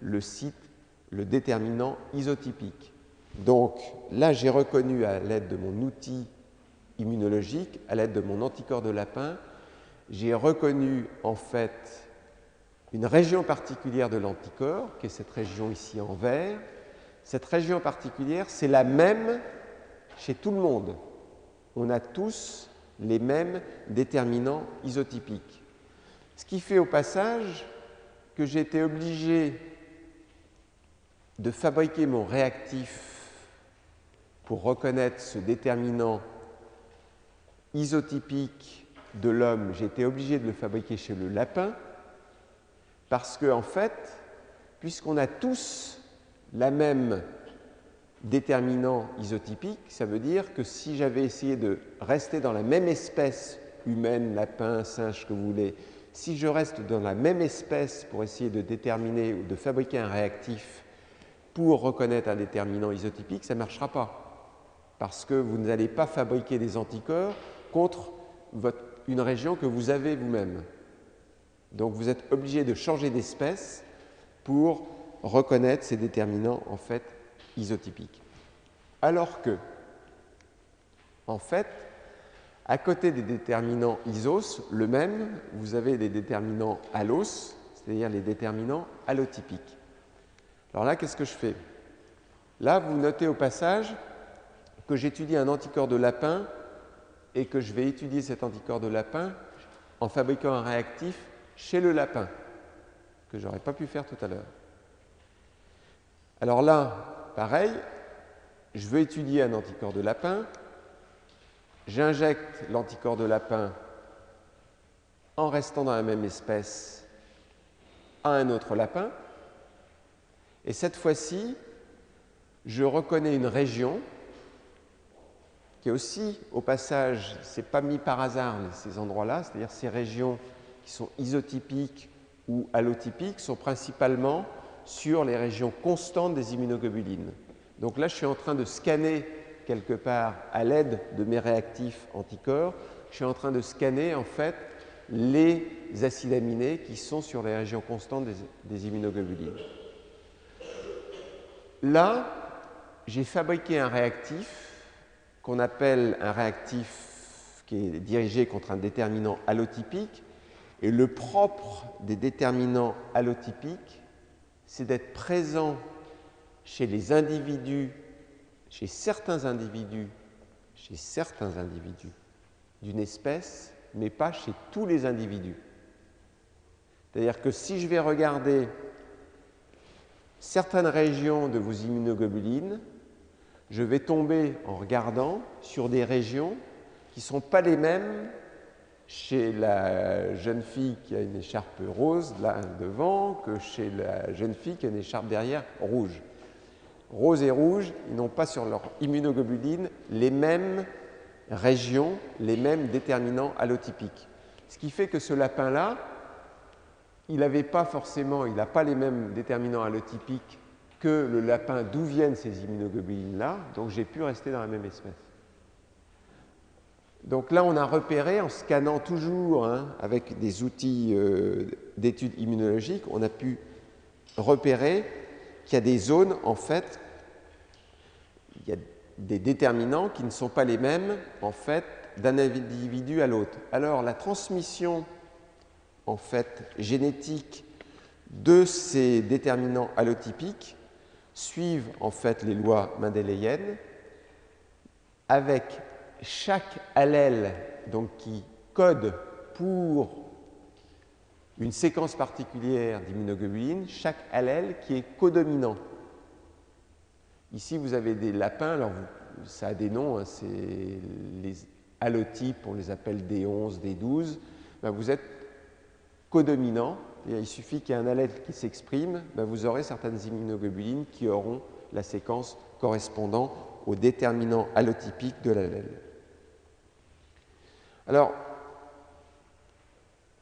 le site, le déterminant isotypique. Donc là, j'ai reconnu à l'aide de mon outil immunologique, à l'aide de mon anticorps de lapin, j'ai reconnu en fait une région particulière de l'anticorps, qui est cette région ici en vert. Cette région particulière, c'est la même chez tout le monde. On a tous les mêmes déterminants isotypiques. Ce qui fait au passage que j'ai été obligé de fabriquer mon réactif pour reconnaître ce déterminant isotypique de l'homme. J'ai été obligé de le fabriquer chez le lapin parce que, en fait, puisqu'on a tous la même déterminant isotypique, ça veut dire que si j'avais essayé de rester dans la même espèce humaine, lapin, singe, que vous voulez, si je reste dans la même espèce pour essayer de déterminer ou de fabriquer un réactif pour reconnaître un déterminant isotypique, ça ne marchera pas. Parce que vous n'allez pas fabriquer des anticorps contre une région que vous avez vous-même. Donc vous êtes obligé de changer d'espèce pour reconnaître ces déterminants en fait isotypiques. Alors que, en fait, À côté des déterminants isos, le même, vous avez des déterminants allos, c'est-à-dire les déterminants allotypiques. Alors là, qu'est-ce que je fais? Là, vous notez au passage que j'étudie un anticorps de lapin et que je vais étudier cet anticorps de lapin en fabriquant un réactif chez le lapin, que je n'aurais pas pu faire tout à l'heure. Alors là, pareil, je veux étudier un anticorps de lapin, j'injecte l'anticorps de lapin en restant dans la même espèce à un autre lapin, et cette fois-ci, je reconnais une région qui est aussi, au passage, ce n'est pas mis par hasard ces endroits-là, c'est-à-dire ces régions qui sont isotypiques ou allotypiques sont principalement sur les régions constantes des immunoglobulines. Donc là, je suis en train de scanner quelque part, à l'aide de mes réactifs anticorps, je suis en train de scanner en fait les acides aminés qui sont sur les régions constantes des immunoglobulines. Là, j'ai fabriqué un réactif qu'on appelle un réactif qui est dirigé contre un déterminant allotypique. Et le propre des déterminants allotypiques, c'est d'être présent chez les individus, chez certains individus d'une espèce, mais pas chez tous les individus. C'est-à-dire que si je vais regarder certaines régions de vos immunoglobulines, je vais tomber en regardant sur des régions qui ne sont pas les mêmes chez la jeune fille qui a une écharpe rose là devant que chez la jeune fille qui a une écharpe derrière rouge. Rose et rouge, ils n'ont pas sur leur immunoglobulines les mêmes régions, les mêmes déterminants allotypiques. Ce qui fait que ce lapin-là, il n'a pas les mêmes déterminants allotypiques que le lapin d'où viennent ces immunoglobulines-là, donc j'ai pu rester dans la même espèce. Donc là, on a repéré, en scannant toujours avec des outils d'études immunologiques, on a pu repérer qu'il y a des zones, en fait, il y a des déterminants qui ne sont pas les mêmes, en fait, d'un individu à l'autre. Alors, la transmission, en fait, génétique de ces déterminants allotypiques suivent, en fait, les lois mendéliennes, avec chaque allèle donc, qui code pour une séquence particulière d'immunoglobulines, chaque allèle qui est codominant. Ici, vous avez des lapins, alors ça a des noms, c'est les allotypes, on les appelle D11, D12. Ben, vous êtes codominant, et il suffit qu'il y ait un allèle qui s'exprime, ben, vous aurez certaines immunoglobulines qui auront la séquence correspondant au déterminant allotypique de l'allèle. Alors,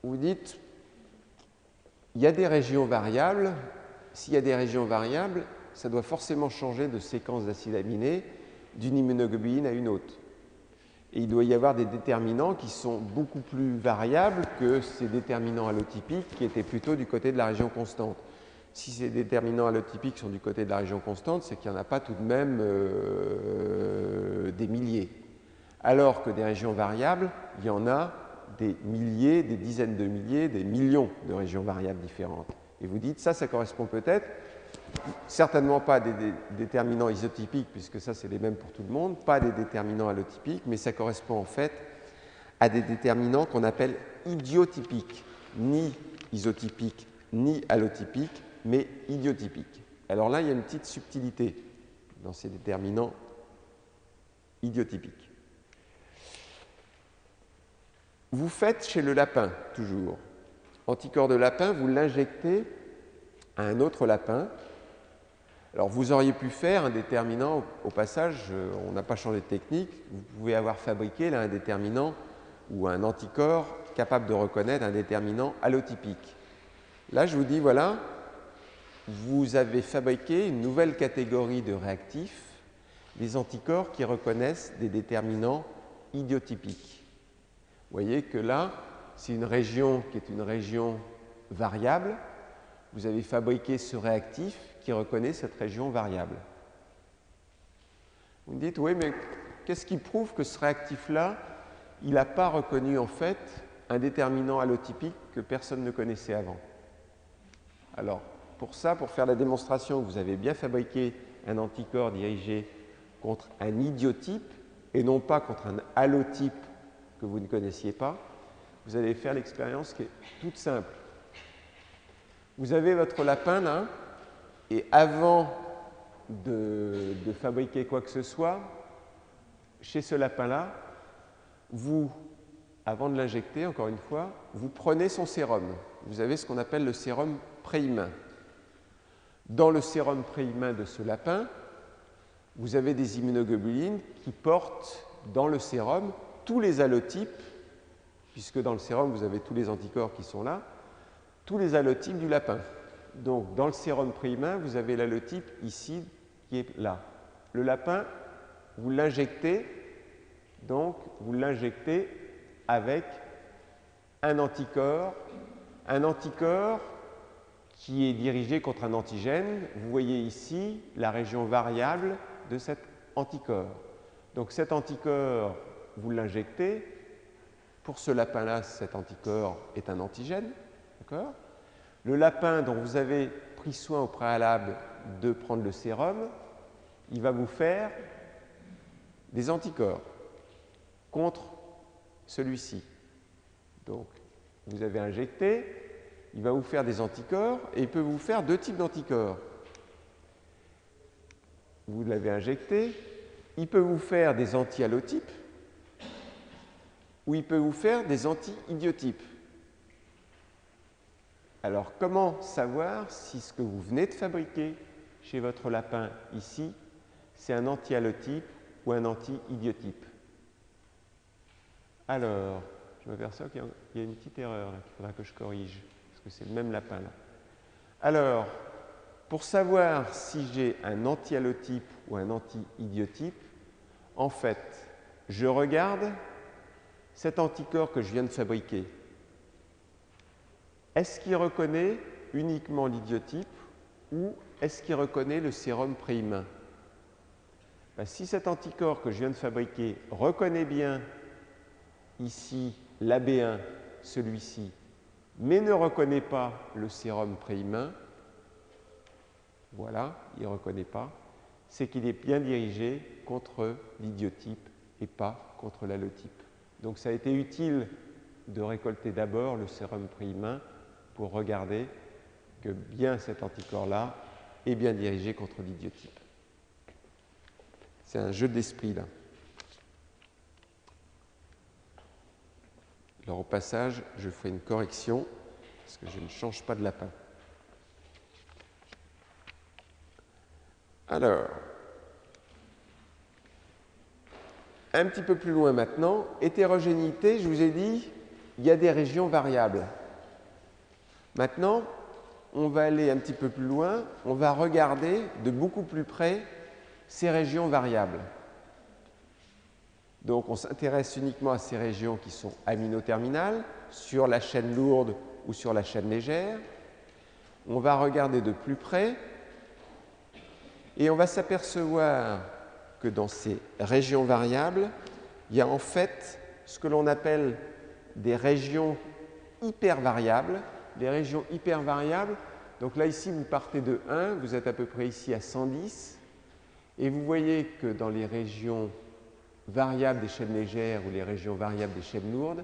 vous dites, il y a des régions variables. S'il y a des régions variables, ça doit forcément changer de séquence d'acides aminés d'une immunoglobuline à une autre. Et il doit y avoir des déterminants qui sont beaucoup plus variables que ces déterminants allotypiques qui étaient plutôt du côté de la région constante. Si ces déterminants allotypiques sont du côté de la région constante, c'est qu'il n'y en a pas tout de même des milliers. Alors que des régions variables, il y en a des milliers, des dizaines de milliers, des millions de régions variables différentes. Et vous dites, ça correspond peut-être, certainement pas à des déterminants isotypiques, puisque ça, c'est les mêmes pour tout le monde, pas à des déterminants allotypiques, mais ça correspond en fait à des déterminants qu'on appelle idiotypiques, ni isotypiques, ni allotypiques, mais idiotypiques. Alors là, il y a une petite subtilité dans ces déterminants idiotypiques. Vous faites chez le lapin, toujours. Anticorps de lapin, vous l'injectez à un autre lapin. Alors, vous auriez pu faire un déterminant, au passage, on n'a pas changé de technique, vous pouvez avoir fabriqué là, un déterminant ou un anticorps capable de reconnaître un déterminant allotypique. Là, je vous dis, voilà, vous avez fabriqué une nouvelle catégorie de réactifs, des anticorps qui reconnaissent des déterminants idiotypiques. Vous voyez que là, c'est une région qui est une région variable. Vous avez fabriqué ce réactif qui reconnaît cette région variable. Vous me dites, oui, mais qu'est-ce qui prouve que ce réactif-là, il n'a pas reconnu en fait un déterminant allotypique que personne ne connaissait avant. Alors, pour ça, pour faire la démonstration que vous avez bien fabriqué un anticorps dirigé contre un idiotype et non pas contre un allotype que vous ne connaissiez pas, vous allez faire l'expérience qui est toute simple. Vous avez votre lapin là, et avant de fabriquer quoi que ce soit, chez ce lapin-là, vous, avant de l'injecter, encore une fois, vous prenez son sérum. Vous avez ce qu'on appelle le sérum préhumain. Dans le sérum préhumain de ce lapin, vous avez des immunoglobulines qui portent dans le sérum tous les allotypes, puisque dans le sérum, vous avez tous les anticorps qui sont là, tous les allotypes du lapin. Donc, dans le sérum préhumain, vous avez l'allotype ici qui est là. Le lapin, vous l'injectez, donc vous l'injectez avec un anticorps qui est dirigé contre un antigène. Vous voyez ici la région variable de cet anticorps. Donc cet anticorps, vous l'injectez. Pour ce lapin-là, cet anticorps est un antigène. Le lapin dont vous avez pris soin au préalable de prendre le sérum, il va vous faire des anticorps contre celui-ci. Donc, vous avez injecté, il va vous faire des anticorps et il peut vous faire deux types d'anticorps. Vous l'avez injecté, il peut vous faire des anti-allotypes ou il peut vous faire des anti-idiotypes. Alors, comment savoir si ce que vous venez de fabriquer chez votre lapin ici, c'est un anti-allotype ou un anti-idiotype? Alors, je m'aperçois qu'il y a une petite erreur qu'il faudra que je corrige, parce que c'est le même lapin là. Alors, pour savoir si j'ai un anti-allotype ou un anti-idiotype, en fait, je regarde cet anticorps que je viens de fabriquer. Est-ce qu'il reconnaît uniquement l'idiotype ou est-ce qu'il reconnaît le sérum préhumain? Si cet anticorps que je viens de fabriquer reconnaît bien ici l'AB1, celui-ci, mais ne reconnaît pas le sérum préhumain, voilà, il ne reconnaît pas, c'est qu'il est bien dirigé contre l'idiotype et pas contre l'allotype. Donc ça a été utile de récolter d'abord le sérum préhumain pour regarder que bien cet anticorps-là est bien dirigé contre l'idiotype. C'est un jeu d'esprit là. Alors au passage, je ferai une correction parce que je ne change pas de lapin. Alors, un petit peu plus loin maintenant, hétérogénéité, je vous ai dit, il y a des régions variables. Maintenant, on va aller un petit peu plus loin, on va regarder de beaucoup plus près ces régions variables. Donc, on s'intéresse uniquement à ces régions qui sont aminoterminales, sur la chaîne lourde ou sur la chaîne légère. On va regarder de plus près et on va s'apercevoir que dans ces régions variables, il y a en fait ce que l'on appelle des régions hypervariables. Les régions hypervariables, donc là ici vous partez de 1, vous êtes à peu près ici à 110, et vous voyez que dans les régions variables des chaînes légères ou les régions variables des chaînes lourdes,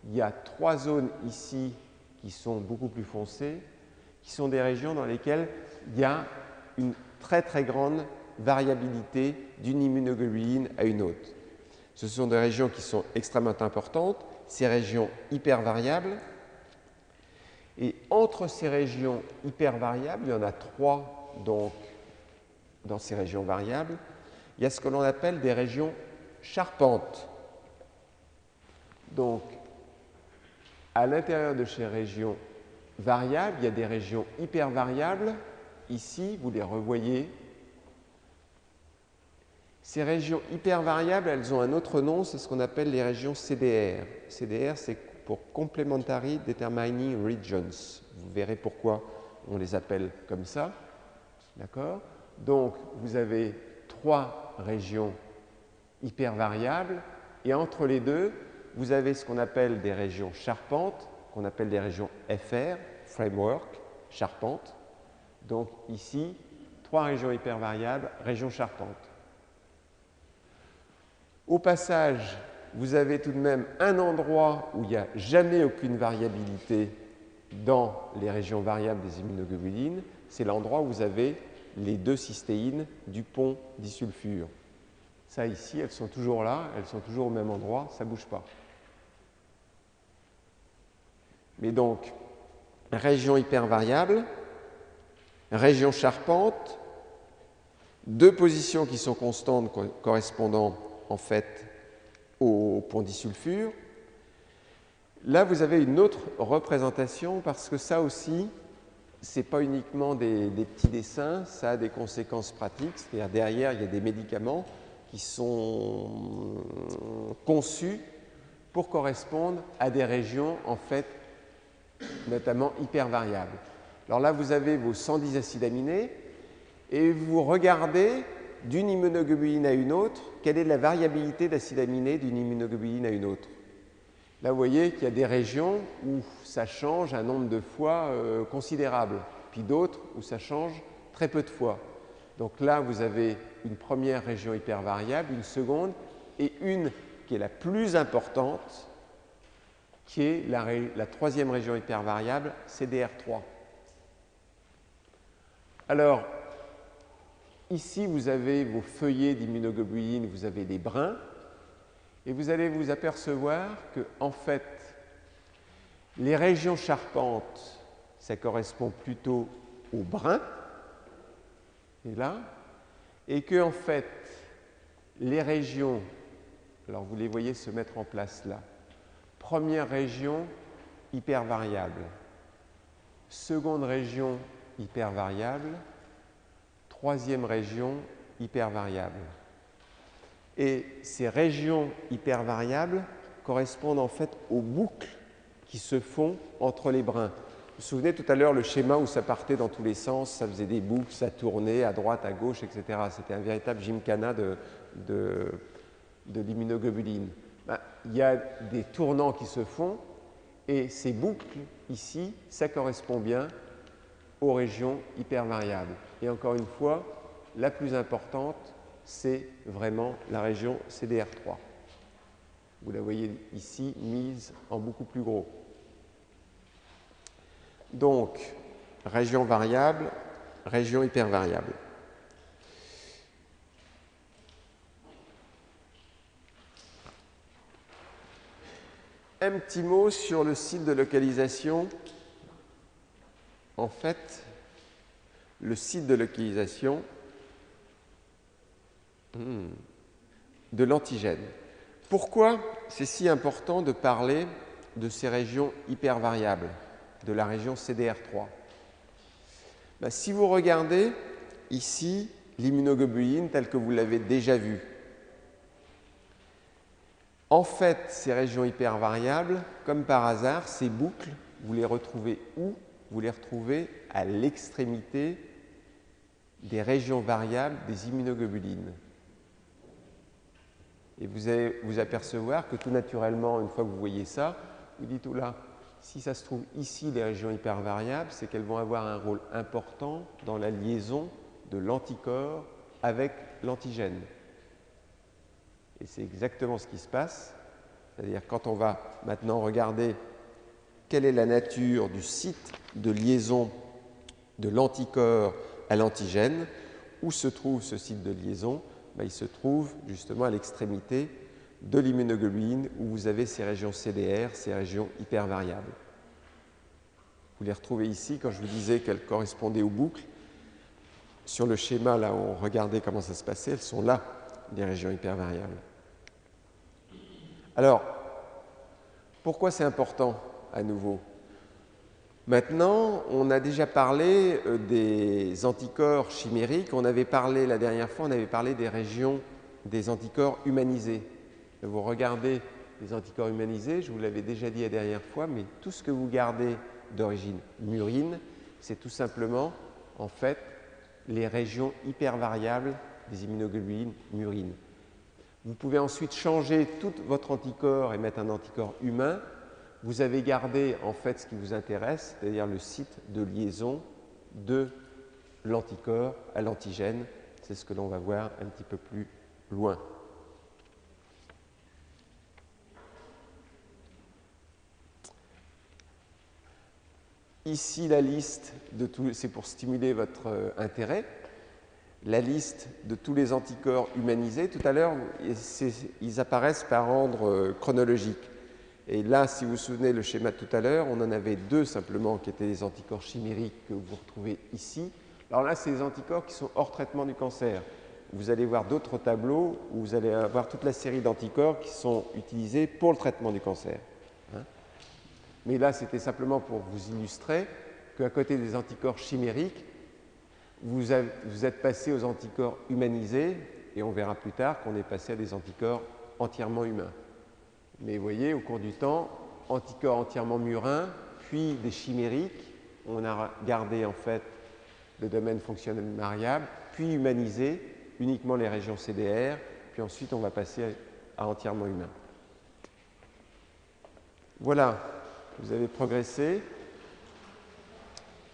il y a 3 zones ici qui sont beaucoup plus foncées, qui sont des régions dans lesquelles il y a une très très grande variabilité d'une immunoglobuline à une autre. Ce sont des régions qui sont extrêmement importantes, ces régions hypervariables. Et entre ces régions hypervariables, il y en a 3 donc dans ces régions variables, il y a ce que l'on appelle des régions charpentes. Donc, à l'intérieur de ces régions variables, il y a des régions hypervariables. Ici, vous les revoyez. Ces régions hypervariables, elles ont un autre nom, c'est ce qu'on appelle les régions CDR. CDR, c'est pour Complementary Determining Regions. Vous verrez pourquoi on les appelle comme ça. D'accord? Donc, vous avez 3 régions hypervariables et entre les deux, vous avez ce qu'on appelle des régions charpentes, qu'on appelle des régions FR, Framework, charpente. Donc ici, 3 régions hypervariables, régions charpentes. Au passage, vous avez tout de même un endroit où il n'y a jamais aucune variabilité dans les régions variables des immunoglobulines, c'est l'endroit où vous avez les 2 cystéines du pont disulfure. Ça ici, elles sont toujours là, elles sont toujours au même endroit, ça ne bouge pas. Mais donc, région hypervariable, région charpente, 2 positions qui sont constantes correspondant en fait au pont disulfure. Là, vous avez une autre représentation parce que ça aussi, ce n'est pas uniquement des petits dessins, ça a des conséquences pratiques. C'est-à-dire derrière, il y a des médicaments qui sont conçus pour correspondre à des régions, en fait, notamment hypervariables. Alors là, vous avez vos 110 acides aminés et vous regardez d'une immunoglobuline à une autre, quelle est la variabilité d'acides aminés d'une immunoglobuline à une autre. Là, vous voyez qu'il y a des régions où ça change un nombre de fois considérable, puis d'autres où ça change très peu de fois. Donc là, vous avez une première région hypervariable, une seconde, et une qui est la plus importante, qui est la troisième région hypervariable, CDR3. Alors, ici, vous avez vos feuillets d'immunoglobulines, vous avez des brins, et vous allez vous apercevoir que, en fait, les régions charpentes, ça correspond plutôt aux brins, et là, et que, en fait, les régions, alors vous les voyez se mettre en place là, première région hypervariable, seconde région hypervariable, troisième région hypervariable. Et ces régions hypervariables correspondent en fait aux boucles qui se font entre les brins. Vous vous souvenez tout à l'heure le schéma où ça partait dans tous les sens, ça faisait des boucles, ça tournait à droite, à gauche, etc. C'était un véritable gymkhana de l'immunoglobuline. Il y a des tournants qui se font et ces boucles ici, ça correspond bien aux régions hypervariables. Et encore une fois, la plus importante, c'est vraiment la région CDR3. Vous la voyez ici mise en beaucoup plus gros. Donc, région variable, région hypervariable. Un petit mot sur le site de localisation. En fait, le site de localisation de l'antigène. Pourquoi c'est si important de parler de ces régions hypervariables, de la région CDR3? Si vous regardez ici l'immunoglobuline telle que vous l'avez déjà vue, en fait, ces régions hypervariables, comme par hasard, ces boucles, vous les retrouvez où? Vous les retrouvez à l'extrémité des régions variables des immunoglobulines. Et vous allez vous apercevoir que tout naturellement, une fois que vous voyez ça, vous dites, oh là, si ça se trouve ici, les régions hypervariables, c'est qu'elles vont avoir un rôle important dans la liaison de l'anticorps avec l'antigène. Et c'est exactement ce qui se passe. C'est-à-dire quand on va maintenant regarder quelle est la nature du site de liaison de l'anticorps à l'antigène, où se trouve ce site de liaison? Il se trouve justement à l'extrémité de l'immunoglobuline où vous avez ces régions CDR, ces régions hypervariables. Vous les retrouvez ici, quand je vous disais qu'elles correspondaient aux boucles. Sur le schéma, là où on regardait comment ça se passait, elles sont là, les régions hypervariables. Alors, pourquoi c'est important à nouveau? Maintenant, on a déjà parlé des anticorps chimériques. On avait parlé la dernière fois, on avait parlé des régions des anticorps humanisés. Vous regardez les anticorps humanisés, je vous l'avais déjà dit la dernière fois, mais tout ce que vous gardez d'origine murine, c'est tout simplement, en fait, les régions hypervariables des immunoglobulines murines. Vous pouvez ensuite changer tout votre anticorps et mettre un anticorps humain. Vous avez gardé en fait ce qui vous intéresse, c'est-à-dire le site de liaison de l'anticorps à l'antigène. C'est ce que l'on va voir un petit peu plus loin. Ici, la liste de tous, c'est pour stimuler votre intérêt, la liste de tous les anticorps humanisés. Tout à l'heure, ils apparaissent par ordre chronologique. Et là, si vous vous souvenez le schéma de tout à l'heure, on en avait deux simplement qui étaient les anticorps chimériques que vous retrouvez ici. Alors là, c'est les anticorps qui sont hors traitement du cancer. Vous allez voir d'autres tableaux où vous allez avoir toute la série d'anticorps qui sont utilisés pour le traitement du cancer. Mais là, c'était simplement pour vous illustrer qu'à côté des anticorps chimériques, vous êtes passé aux anticorps humanisés, et on verra plus tard qu'on est passé à des anticorps entièrement humains. Mais vous voyez, au cours du temps, anticorps entièrement murins, puis des chimériques, on a gardé en fait le domaine fonctionnel variable, puis humanisé uniquement les régions CDR, puis ensuite on va passer à entièrement humain. Voilà. Vous avez progressé.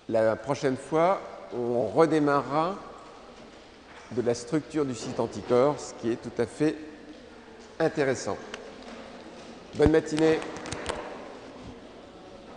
La prochaine fois, on redémarrera de la structure du site anticorps, ce qui est tout à fait intéressant. Bonne matinée.